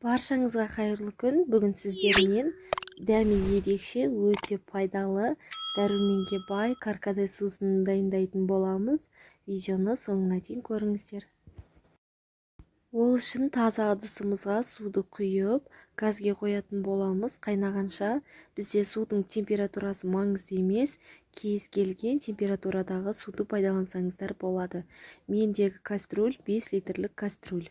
Баршаңызға қайырлы күн. Бүгін сіздермен дәмі ерекше, өте пайдалы, дәруменге бай каркаде сусынын дайындайтын боламыз. Видеоны соңына дейін көріңіздер. Ол үшін таза ыдысымызға суды құйып, газге қоятын боламыз. Қайнағанша бізде судың температурасы маңызды емес, кез келген температурадағы суды пайдалансаңыздар болады. Мендегі кастрюль 5 литрлік кастрюль.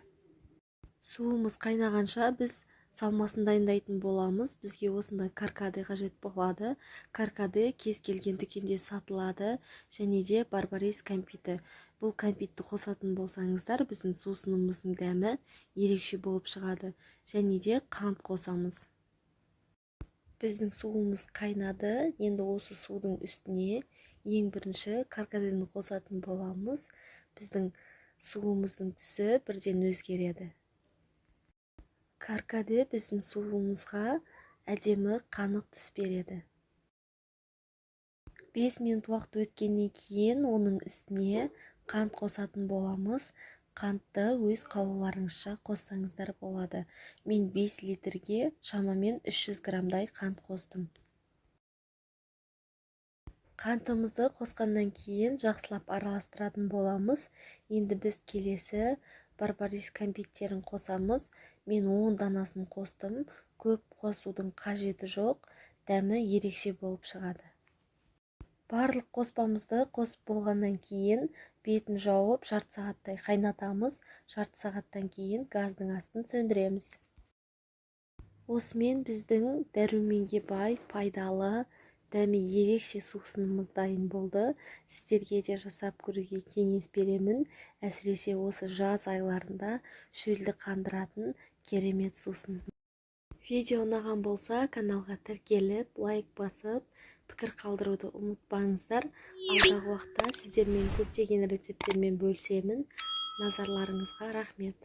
Суымыз қайнағанша біз салмасын дайындайтын боламыз. Бізге осындай каркаде қажет болады. Каркаде кез келген дүкенде сатылады, және де барбарис кәмпиті. Бұл кәмпитті қосатын болсаңыздар, біздің сусынымыздың дәмі ерекше болып шығады. Және де қант қосамыз. Біздің суымыз қайнады. Енді осы судың үстіне ең бірінші каркадені қосатын боламыз. Біздің суымыздың түсі бірден өзгереді. Каркаде біздің суымызға әдемі қанық түс береді. 5 минут уақыт өткеннен кейін оның үстіне қант қосатын боламыз. Қантты өз қалауларыңызша қоссаңыздар болады. Мен 5 литрге шамамен 300 грамдай қант қостым. Қантымызды қосқаннан кейін жақсылап араластыратын боламыз. Енді біз келесі барбарис кәмпиттерін қосамыз. Мен 10 данасын қостым. Көп қосудың қажеті жоқ. Дәмі ерекше болып шығады. Барлық қоспамызды қосып болғаннан кейін бетін жауып жарты сағаттай қайнатамыз. Жарты сағаттан кейін газдың астын сөндіреміз. Осымен біздің дәруменге бай, пайдалы, дәмі ерекше сусынымыз дайын болды. Сіздерге де жасап көруге кеңес беремін. Әсіресе осы жаз айларында шөлді қандыратын керемет сусын. Видео ұнаған болса, каналға тіркеліп, лайк басып, пікір қалдыруды ұмытпаңыздар. Алдағы уақытта сіздермен көптеген рецепттермен бөлісемін. Назарларыңызға рахмет.